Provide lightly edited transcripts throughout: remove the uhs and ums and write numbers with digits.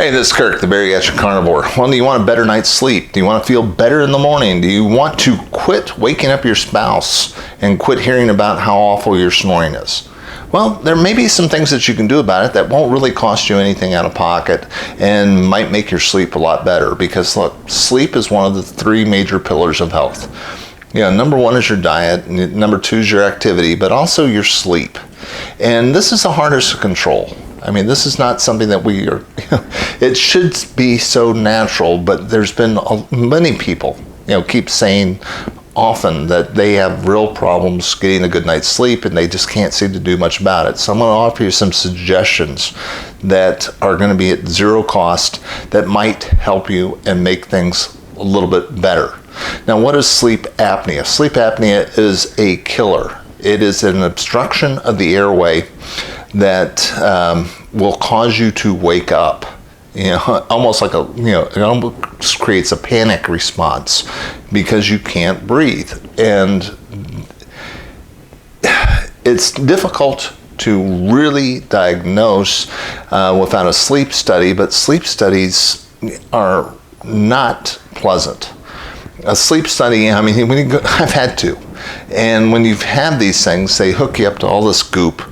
Hey, this is Kirk, the bariatric carnivore. Well, do you want a better night's sleep? Do you want to feel better in the morning? Do you want to quit waking up your spouse and quit hearing about how awful your snoring is? Well, there may be some things that you can do about it that won't really cost you anything out of pocket and might make your sleep a lot better, because look, sleep is one of the three major pillars of health. Number one is your diet, number two is your activity, but also your sleep. And this is the hardest to control. I mean, this is not something that we are, it should be so natural, but there's been many people, keep saying often that they have real problems getting a good night's sleep and they just can't seem to do much about it. So I'm going to offer you some suggestions that are going to be at zero cost that might help you and make things a little bit better. Now, what is sleep apnea? Sleep apnea is a killer. It is an obstruction of the airway that will cause you to wake up, almost like it almost creates a panic response because you can't breathe. And it's difficult to really diagnose without a sleep study, but sleep studies are not pleasant. A sleep study, I've had to. And when you've had these things, they hook you up to all this goop.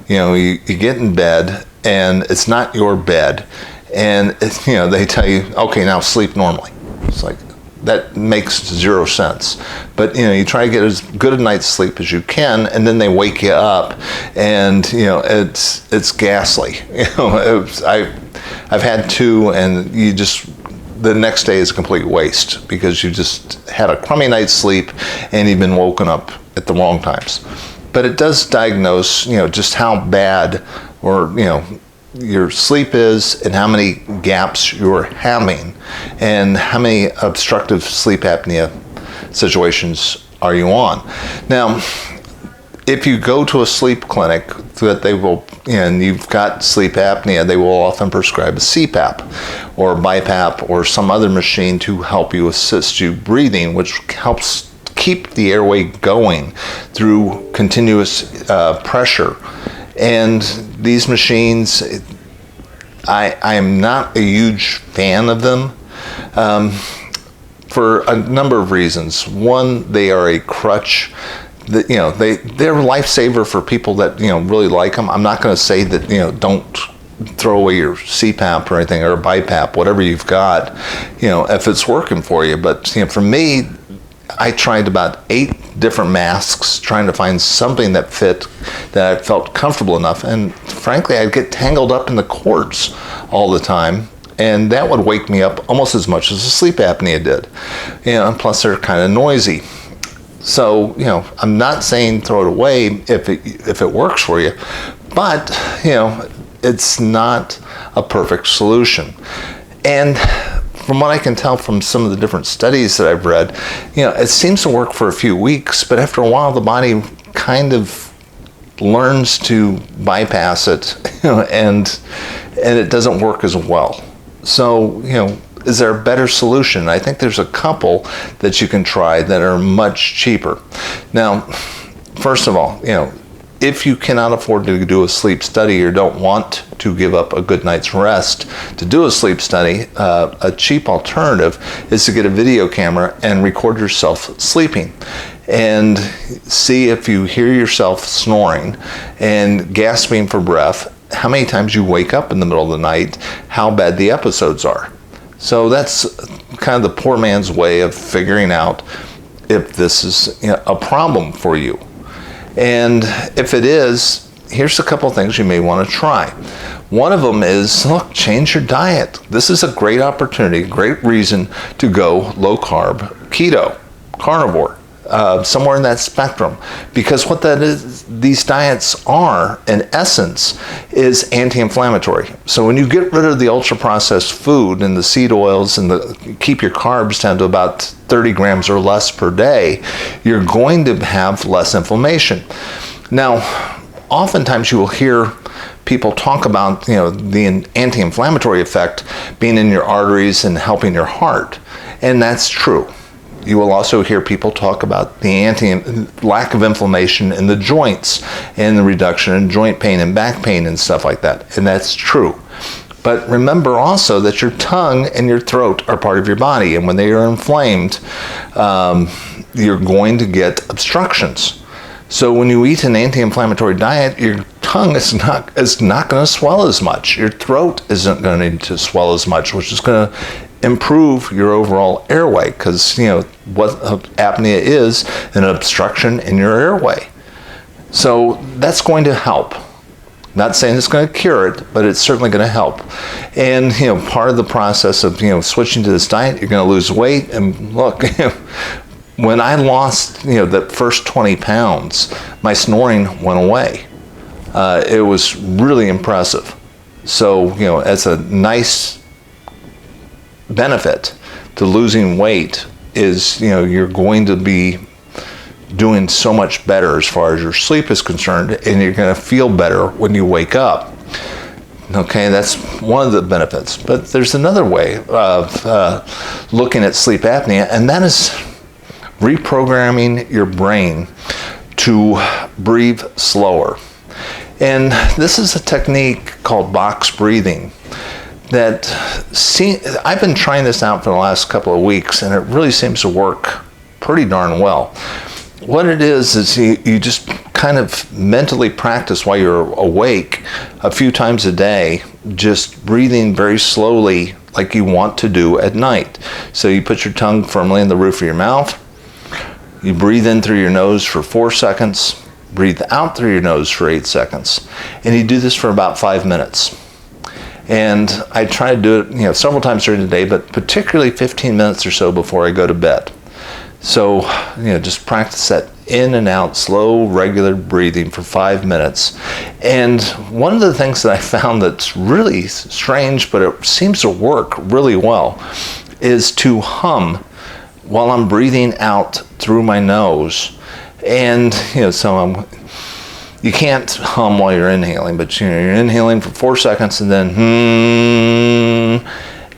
You get in bed, and it's not your bed. And, they tell you, okay, now sleep normally. It's like, that makes zero sense. But, you try to get as good a night's sleep as you can, and then they wake you up, and, it's ghastly. I've had two, and the next day is a complete waste because you just had a crummy night's sleep and you've been woken up at the wrong times. But it does diagnose, just how bad your sleep is and how many gaps you're having and how many obstructive sleep apnea situations are you on. Now, if you go to a sleep clinic that they will, and you've got sleep apnea, they will often prescribe a CPAP or BiPAP or some other machine to help you assist you breathing, which helps keep the airway going through continuous pressure. And these machines, I am not a huge fan of them for a number of reasons. One, they are a crutch. They're a lifesaver for people that really like them. I'm not going to say that don't throw away your CPAP or anything, or a BiPAP, whatever you've got, if it's working for you. But for me, I tried about 8 different masks trying to find something that fit, that I felt comfortable enough. And frankly, I'd get tangled up in the cords all the time. And that would wake me up almost as much as the sleep apnea did. And plus they're kind of noisy. So, I'm not saying throw it away if it works for you, but, it's not a perfect solution. And from what I can tell from some of the different studies that I've read, it seems to work for a few weeks, but after a while the body kind of learns to bypass it, and it doesn't work as well. So, is there a better solution? I think there's a couple that you can try that are much cheaper. Now, first of all, if you cannot afford to do a sleep study or don't want to give up a good night's rest to do a sleep study, a cheap alternative is to get a video camera and record yourself sleeping and see if you hear yourself snoring and gasping for breath, how many times you wake up in the middle of the night, how bad the episodes are. So that's kind of the poor man's way of figuring out if this is a problem for you. And if it is, here's a couple things you may want to try. One of them is, look, change your diet. This is a great opportunity, great reason to go low carb, keto, carnivore, somewhere in that spectrum. Because what that is, these diets are, in essence, is anti-inflammatory. So when you get rid of the ultra-processed food and the seed oils and keep your carbs down to about 30 grams or less per day, you're going to have less inflammation. Now, oftentimes you will hear people talk about the anti-inflammatory effect being in your arteries and helping your heart, and that's true. You will also hear people talk about the lack of inflammation in the joints and the reduction in joint pain and back pain and stuff like that, and that's true. But remember also that your tongue and your throat are part of your body, and when they are inflamed, you're going to get obstructions. So when you eat an anti-inflammatory diet, your tongue is not going to swell as much. Your throat isn't going to need to swell as much, which is going to improve your overall airway, because what apnea is an obstruction in your airway. So that's going to help. Not saying it's going to cure it, but it's certainly going to help. And part of the process of switching to this diet, you're going to lose weight. And look, when I lost the first 20 pounds, my snoring went away. It was really impressive. So as a nice benefit to losing weight is you're going to be doing so much better as far as your sleep is concerned, and you're going to feel better when you wake up. Okay, that's one of the benefits. But there's another way of looking at sleep apnea, and that is reprogramming your brain to breathe slower. And this is a technique called box breathing that I've been trying this out for the last couple of weeks, and it really seems to work pretty darn well. What it is you just kind of mentally practice while you're awake a few times a day, just breathing very slowly like you want to do at night. So you put your tongue firmly in the roof of your mouth, you breathe in through your nose for 4 seconds, breathe out through your nose for 8 seconds, and you do this for about 5 minutes. And I try to do it several times during the day, but particularly 15 minutes or so before I go to bed. So, just practice that in and out, slow, regular breathing for 5 minutes. And one of the things that I found that's really strange, but it seems to work really well, is to hum while I'm breathing out through my nose. And, so you can't hum while you're inhaling, but you're inhaling for 4 seconds and then,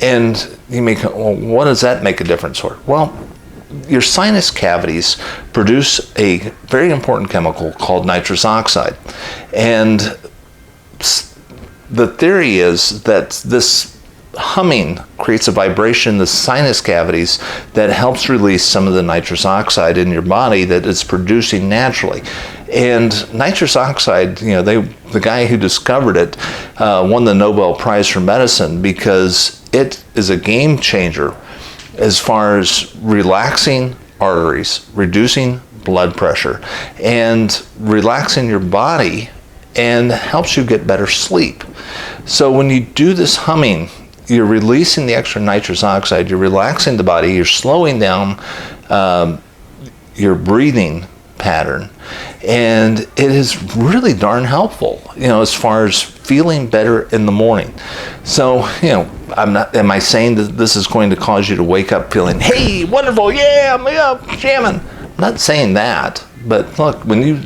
and you make, well, what does that make a difference for? Well, your sinus cavities produce a very important chemical called nitrous oxide. And the theory is that this humming creates a vibration in the sinus cavities that helps release some of the nitrous oxide in your body that it's producing naturally. And nitrous oxide, the guy who discovered it won the Nobel Prize for Medicine because it is a game changer as far as relaxing arteries, reducing blood pressure, and relaxing your body, and helps you get better sleep. So when you do this humming, you're releasing the extra nitrous oxide, you're relaxing the body, you're slowing down your breathing pattern, and it is really darn helpful, as far as feeling better in the morning. So, am I saying that this is going to cause you to wake up feeling, hey, wonderful, yeah, I'm up, jamming? I'm not saying that, but look, when you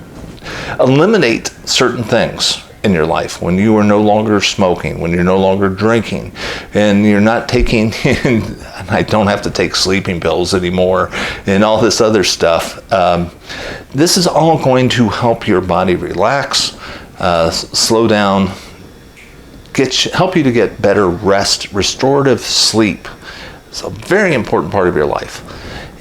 eliminate certain things in your life, when you are no longer smoking, when you're no longer drinking, and you're not taking, I don't have to take sleeping pills anymore, and all this other stuff, this is all going to help your body relax, slow down, help you to get better rest, restorative sleep. It's a very important part of your life.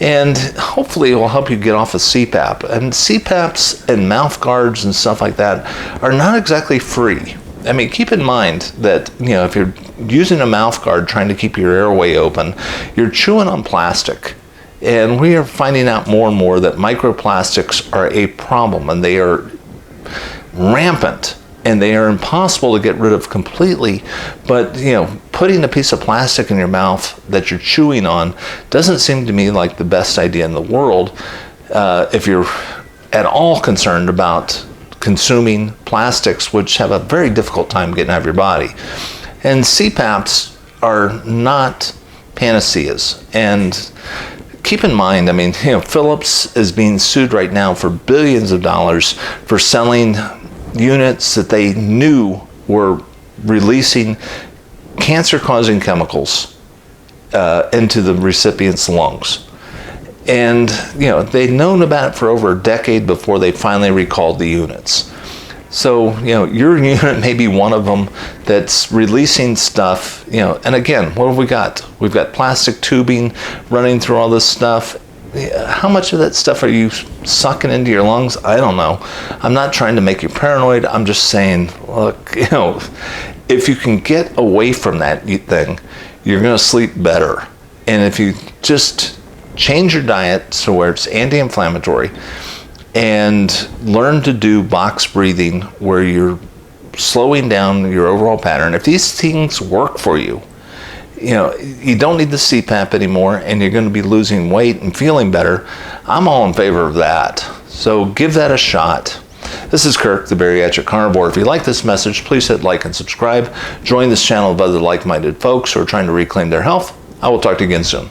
And hopefully it will help you get off of CPAP. And CPAPs and mouth guards and stuff like that are not exactly free. I mean, keep in mind that, if you're using a mouth guard trying to keep your airway open, you're chewing on plastic. And we are finding out more and more that microplastics are a problem, and they are rampant, and they are impossible to get rid of completely. But, putting a piece of plastic in your mouth that you're chewing on doesn't seem to me like the best idea in the world if you're at all concerned about consuming plastics, which have a very difficult time getting out of your body. And CPAPs are not panaceas. And keep in mind, Philips is being sued right now for billions of dollars for selling units that they knew were releasing cancer-causing chemicals into the recipient's lungs. And, they'd known about it for over a decade before they finally recalled the units. So, your unit may be one of them that's releasing stuff, and again, what have we got? We've got plastic tubing running through all this stuff. How much of that stuff are you sucking into your lungs? I don't know. I'm not trying to make you paranoid. I'm just saying, look, if you can get away from that thing, you're going to sleep better. And if you just change your diet to where it's anti-inflammatory and learn to do box breathing where you're slowing down your overall pattern, if these things work for you, you don't need the CPAP anymore and you're going to be losing weight and feeling better, I'm all in favor of that. So give that a shot. This is Kirk, the Bariatric Carnivore. If you like this message, please hit like and subscribe. Join this channel of other like-minded folks who are trying to reclaim their health. I will talk to you again soon.